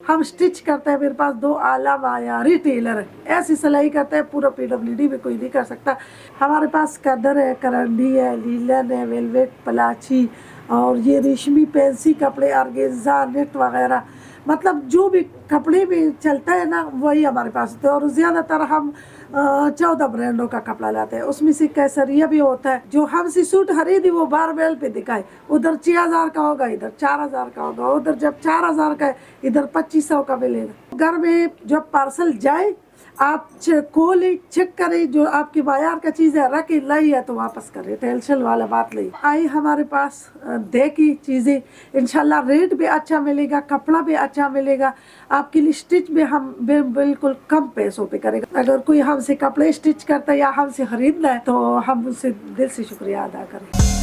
हम स्टिच करते हैं, मेरे पास 2 आला मायारी टेलर है, ऐसी सिलाई करते हैं पूरा PWD में कोई नहीं कर सकता। हमारे पास कदर है, करंडी है, लीलन है, वेलवेट, पलाची और ये रेशमी पेंसी कपड़े, ऑर्गेन्जा, नेट वगैरह, मतलब जो भी कपड़े में चलता है ना वही हमारे पास होता है। और ज़्यादातर हम 14 ब्रांडों का कपड़ा लाते हैं, उसमें से कैसरिया भी होता है। जो हमसे सूट खरीदी वो बारबेल पे दिखाए, उधर 6000 का होगा, इधर 4000 का होगा, उधर जब 4000 का है इधर 2500 का मिलेगा। घर में जब पार्सल जाए आप खोले चेक करें, जो आपकी बाजार का चीज़ है रखे, लाई है तो वापस करें, टेंशन वाला बात नहीं। आई हमारे पास देखी चीज़ें, इंशाल्लाह रेट भी अच्छा मिलेगा, कपड़ा भी अच्छा मिलेगा, आपके लिए स्टिच भी हम बिल्कुल कम पैसों पे करेगा। अगर कोई हमसे कपड़े स्टिच करता है या हमसे खरीदना है तो हम उससे दिल से शुक्रिया अदा करें।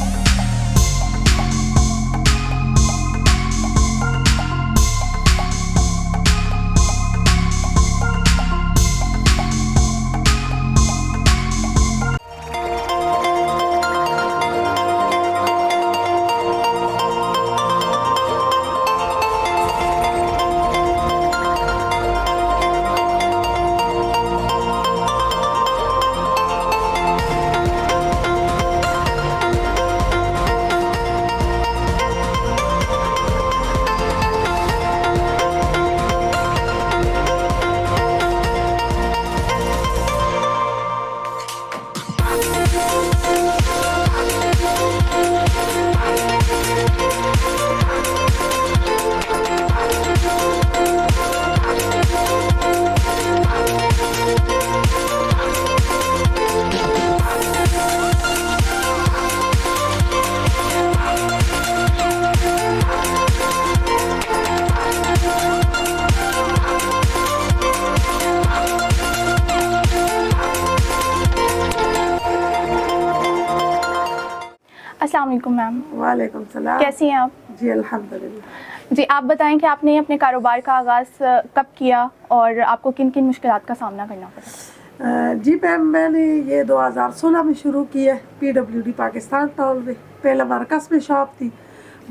अस्सलाम वालेकुम मैम। वालेकुम सलाम। कैसी हैं आप? जी अल्हम्दुलिल्लाह। जी आप बताएं कि आपने अपने कारोबार का आगाज़ कब किया और आपको किन किन मुश्किलात का सामना करना पड़ा? जी मैम, मैंने ये 2016 में शुरू की है PWD पाकिस्तान टाउन में। पहला मरकज़ में शॉप थी,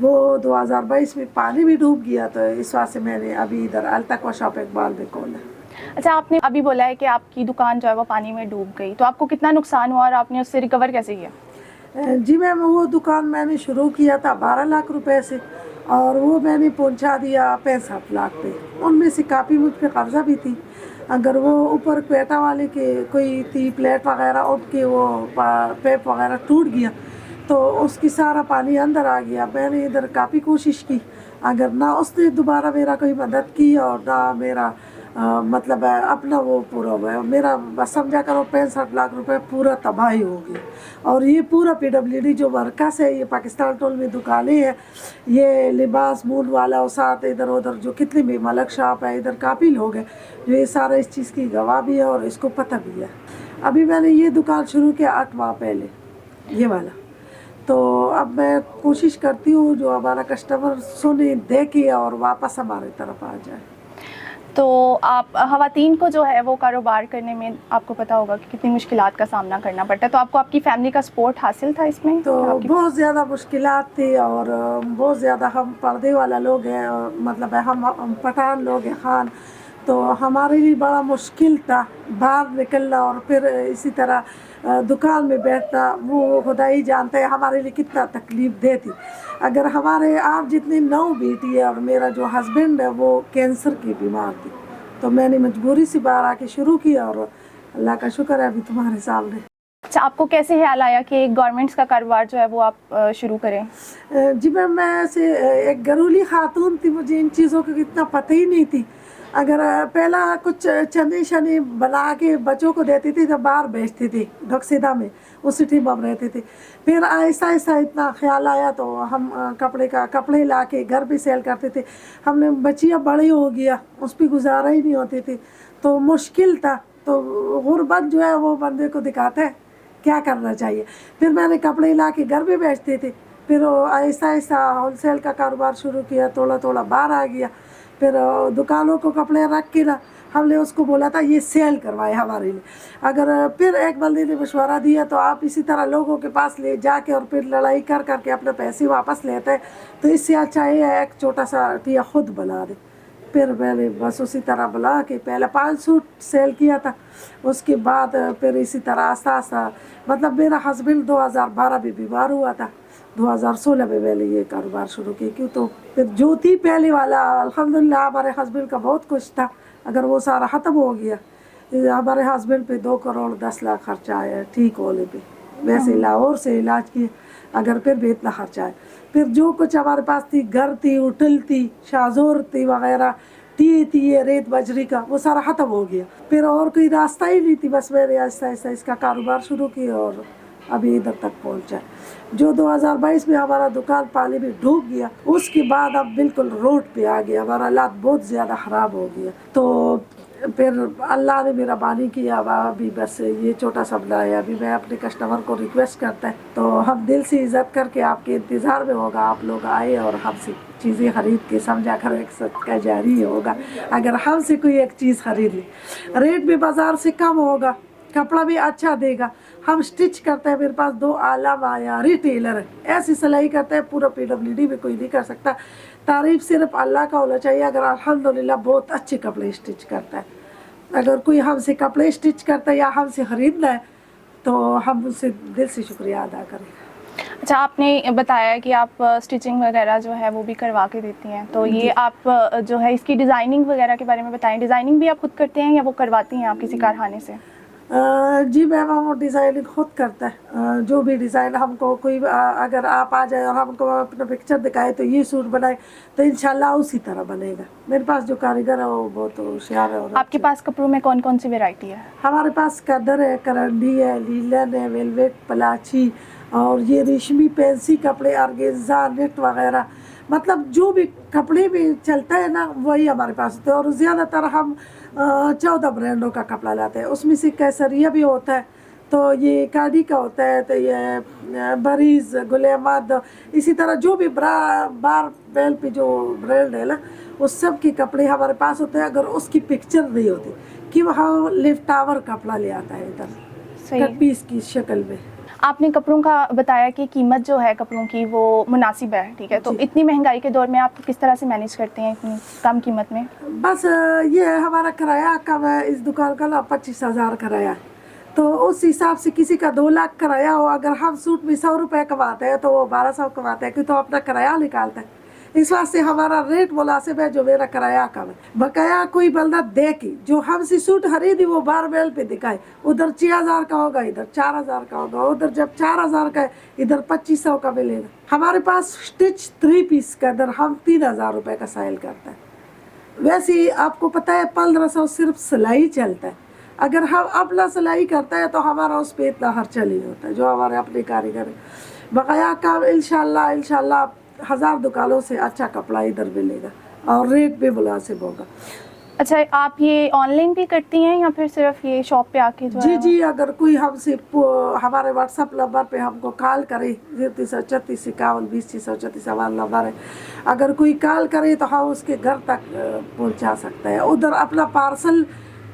वो 2022 में पानी में डूब गया, तो इस वजह से मैंने अभी इधर अलतकवा शॉप इकबाल में खोला। अच्छा, आपने अभी बोला है कि आपकी दुकान जो है वो पानी में डूब गई, तो आपको कितना नुकसान हुआ और आपने उससे रिकवर कैसे किया? जी मैम, वो दुकान मैंने शुरू किया था 12 लाख रुपए से और वो मैंने पहुंचा दिया 65 लाख पे। उनमें से काफ़ी मुझ पे कर्जा भी थी। अगर वो ऊपर क्वेटा वाले के कोई थी प्लेट वगैरह, उनके वो पैप वगैरह टूट गया तो उसकी सारा पानी अंदर आ गया। मैंने इधर काफ़ी कोशिश की, अगर ना उसने दोबारा मेरा कोई मदद की और ना मेरा मतलब अपना वो पूरा हुआ है, मेरा बस समझा करो 65 लाख रुपए पूरा तबाही हो गई। और ये पूरा PWD जो मरकज़ है, ये पाकिस्तान टोल में दुकानें हैं, ये लिबास मूल वाला और साथ इधर उधर जो कितने भी मलक शॉप है, इधर काफ़ी लोग हैं जो ये सारा इस चीज़ की गवाह भी है और इसको पता भी है। अभी मैंने ये दुकान शुरू किया 8 माह पहले, ये वाला। तो अब मैं कोशिश करती हूँ जो हमारा कस्टमर सुने, देखे और वापस हमारी तरफ आ जाए। तो आप ख़वातीन को जो है वो कारोबार करने में आपको पता होगा कि कितनी मुश्किलात का सामना करना पड़ता है, तो आपको आपकी फैमिली का सपोर्ट हासिल था इसमें? तो बहुत ज़्यादा मुश्किलात थी और बहुत ज़्यादा हम पर्दे वाला लोग हैं, मतलब हम पठान लोग हैं खान, तो हमारे लिए बड़ा मुश्किल था बाहर निकलना और फिर इसी तरह दुकान में बैठना। वो खुदा ही जानते हैं हमारे लिए कितना तकलीफ़ दे थी। अगर हमारे आप जितनी 9 बेटी है और मेरा जो हस्बैंड है वो कैंसर की बीमार थी, तो मैंने मजबूरी से बाहर आके शुरू किया और अल्लाह का शुक्र है अभी तुम्हारे सामने। अच्छा, आपको कैसे ख्याल आया कि गवर्नमेंट्स का कारोबार जो है वो आप शुरू करें? जी मैम, मैं ऐसे एक घरेलू खातून थी, मुझे इन चीज़ों की इतना पता ही नहीं थी। अगर पहला कुछ चने शने बना के बच्चों को देती थी तो बाहर बेचती थी ढक्सीदा में, उस सिटी में हम रहते थे। फिर आहिस्ता आहिस्ता इतना ख्याल आया तो हम कपड़े ला के घर भी सेल करते थे। हमने बच्चियाँ बड़ी हो गया, उस पर गुजारा ही नहीं होती थी, तो मुश्किल था। तो गुर्बत जो है वो बंदे को दिखाता है क्या करना चाहिए। फिर मैंने कपड़े ला के घर भी बेचते थे, फिर आहिस्ता आहिस्ता होलसेल का कारोबार शुरू किया, थोड़ा थोड़ा बाहर आ गया। फिर दुकानों को कपड़े रख के ना हमने उसको बोला था ये सेल करवाए हमारे लिए। अगर फिर एक बंदे ने मशवरा दिया तो आप इसी तरह लोगों के पास ले जाके और फिर लड़ाई कर करके अपने पैसे वापस लेते हैं, तो इससे अच्छा ये है एक छोटा सा टिया खुद बना दे, फिर मैंने बस उसी तरह बुला के पहले 5 सूट सेल किया था, उसके बाद फिर इसी तरह आस्ता आस्ता, मतलब मेरा हस्बैंड 2012 में बीमार हुआ था, 2016 में मैंने ये कारोबार शुरू किया। क्यों तो फिर जो थी पहले वाला अल्हम्दुलिल्लाह हमारे हस्बैंड का बहुत कुछ था, अगर वो सारा ख़त्म हो गया, हमारे हस्बैंड पे 2 करोड़ 10 लाख खर्चा आया ठीक होने पे, वैसे लाहौर से इलाज किए, अगर फिर भी इतना खर्चा है। फिर जो कुछ हमारे पास थी, घर थी, होटल थी, शाजोर थी वगैरह, थी ये रेत बजरी का, वो सारा ख़त्म हो गया। फिर और कोई रास्ता ही नहीं थी, बस मैंने आहिस्ता आहिस्ता इसका कारोबार शुरू किया और अभी इधर तक पहुंचा। जो 2022 में हमारा दुकान पानी में डूब गया, उसके बाद अब बिल्कुल रोड पे आ गया, हमारा हालात बहुत ज़्यादा ख़राब हो गया। तो फिर अल्लाह ने मेरा बानी किया, अभी बस ये छोटा सा बनाया। अभी मैं अपने कस्टमर को रिक्वेस्ट करता है तो हम दिल से इज़्ज़त करके आपके इंतज़ार में होगा, आप लोग आए और हमसे चीज़ें ख़रीद के समझा कर एक सदका जारी होगा। अगर हमसे कोई एक चीज़ ख़रीद ले, रेट भी बाज़ार से कम होगा, कपड़ा भी अच्छा देगा, हम स्टिच करते हैं, मेरे पास 2 आला मायारी टेलर है, ऐसी सिलाई करते हैं पूरा PWD में कोई नहीं कर सकता। तारीफ़ सिर्फ अल्लाह का होना चाहिए, अगर अल्हम्दुलिल्लाह बहुत अच्छे कपड़े स्टिच करता है। अगर कोई हमसे कपड़े स्टिच करता है या हमसे ख़रीदना है तो हम उससे दिल से शुक्रिया अदा करें। अच्छा, आपने बताया कि आप स्टिचिंग वगैरह जो है वो भी करवा के देती हैं, तो ये आप जो है इसकी डिज़ाइनिंग वगैरह के बारे में बताएं। डिज़ाइनिंग भी आप खुद करते हैं या वो करवाती हैं आप किसी कारखाने से? जी मैम, हम डिज़ाइनिंग खुद करता है। जो भी डिज़ाइन हमको कोई अगर आप आ जाए और हमको अपना पिक्चर दिखाए तो ये सूट बनाए तो इंशाल्लाह उसी तरह बनेगा। मेरे पास जो कारीगर है वो बहुत होशियार है। और आपके पास कपड़ों में कौन कौन सी वैरायटी है? हमारे पास कदर है, करंडी है, लीलन है, वेलवेट, पलाची और ये रेशमी पेंसी कपड़े, ऑर्गेन्जा, नेट वगैरह, मतलब जो भी कपड़े में चलता है ना वही हमारे पास होता है। और ज़्यादातर हम 14 ब्रांडों का कपड़ा लाते हैं, उसमें से कैसरिया भी होता है, तो ये काडी का होता है, तो ये बरीज, गुलेमद, इसी तरह जो भी बार बेल पे जो ब्रांड है ना उस सब के कपड़े हमारे पास होते हैं। अगर उसकी पिक्चर नहीं होती कि वहाँ लिफ्ट टावर कपड़ा ले आता है इधर कट पीस की शक्ल में। आपने कपड़ों का बताया कि कीमत जो है कपड़ों की वो मुनासिब है, ठीक है, तो इतनी महंगाई के दौर में आप किस तरह से मैनेज करते हैं इतनी कम कीमत में? बस ये है, हमारा किराया कम है, इस दुकान का ना 25,000 किराया है, तो उस हिसाब से किसी का 2 लाख किराया हो, अगर हम सूट में 100 रुपये कमाते हैं तो वो 1200 कमाते हैं, क्योंकि तो अपना किराया निकालता है। इस वास्ते हमारा रेट मुनासिब है, जो मेरा किराया कम है। बकाया कोई बंदा दे के जो हमसे सूट खरीदी वो बार बेल पे दिखाए, उधर 6,000 का होगा, इधर 4,000 का होगा, उधर जब 4,000 का है इधर 2500 का मिलेगा। हमारे पास स्टिच 3 पीस का इधर हम 3,000 रुपये का सेल करता है। वैसे ही आपको पता है 1500 सिर्फ सिलाई चलता है। अगर हम अपना सिलाई करता है तो हमारा उस पर इतना खर्चा नहीं होता है, जो हमारे अपने कारीगर है। बकाया काम इंशाल्लाह 1000 दुकानों से अच्छा कपड़ा इधर मिलेगा और रेट भी मुनासिब होगा। अच्छा, आप ये ऑनलाइन भी करती हैं या फिर सिर्फ ये शॉप पे आके जो है? जी, अगर कोई हमसे हमारे व्हाट्सएप नंबर पे हमको कॉल करे, 334 51 20 634 हमारा नंबर है, अगर कोई कॉल करे तो हम उसके घर तक पहुंचा सकते हैं। उधर अपना पार्सल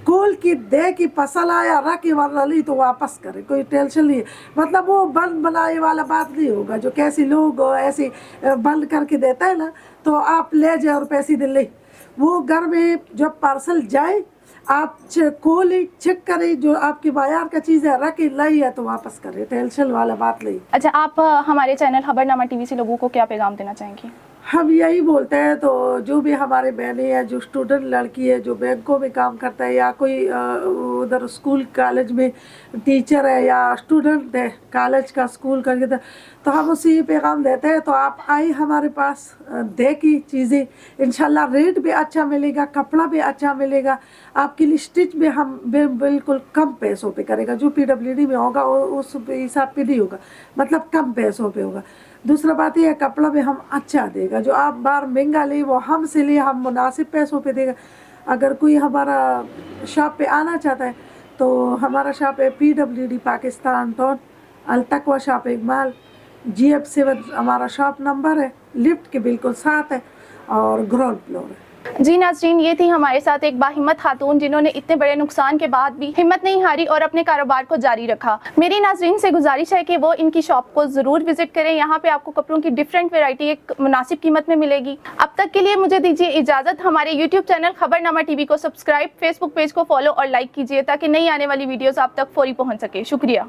खोल के दे कि पसंद आया रख के, वरना ली तो वापस करे, कोई टेंशन नहीं है। मतलब वो बंद बनाए वाला बात नहीं होगा, जो कैसे लोग ऐसे बंद करके देता है ना, तो आप ले जाए और पैसे दे ले, वो घर में जब पार्सल जाए आप खोले चेक करें, जो आपकी बाजार का चीज़ है रख के लाई है तो वापस करें, टेंशन वाला बात नहीं। अच्छा, आप हमारे चैनल खबरनामा टीवी से लोगों को क्या पैगाम देना चाहेंगी? हम यही बोलते हैं, तो जो भी हमारे बहनें हैं, जो स्टूडेंट लड़की है जो बैंकों में काम करता है, या कोई उधर स्कूल कॉलेज में टीचर है, या स्टूडेंट है कॉलेज का स्कूल का, तो हम उसे ये पैगाम देते हैं, तो आप आए हमारे पास, देखी चीज़ें, इंशाल्लाह रेट भी अच्छा मिलेगा, कपड़ा भी अच्छा मिलेगा, आपके लिए स्टिच भी हम बिल्कुल कम पैसों पे करेगा। जो PWD में होगा उस हिसाब पे नहीं होगा, मतलब कम पैसों पे होगा। दूसरा बात यह है, कपड़ा भी हम अच्छा देगा, जो आप बार महंगा ले वो हमसे लिए हम मुनासिब पैसों पे देगा। अगर कोई हमारा शॉप पे आना चाहता है तो हमारा शॉप है PWD Pakistan town, Al-Taqwa shopping mall, GF7 हमारा शॉप नंबर है, लिफ्ट के बिल्कुल साथ है और ग्राउंड फ्लोर है। जी नाज़रीन, ये थी हमारे साथ एक बाहिम्मत खातून जिन्होंने इतने बड़े नुकसान के बाद भी हिम्मत नहीं हारी और अपने कारोबार को जारी रखा। मेरी नाज़रीन से गुजारिश है कि वो इनकी शॉप को ज़रूर विज़िट करें। यहाँ पे आपको कपड़ों की डिफरेंट वैरायटी एक मुनासिब कीमत में मिलेगी। अब तक के लिए मुझे दीजिए इजाज़त। हमारे यूट्यूब चैनल खबरनामा टीवी को सब्सक्राइब, फेसबुक पेज को फॉलो और लाइक कीजिए ताकि नई आने वाली वीडियोज़ आप तक फौरी पहुँच सके। शुक्रिया।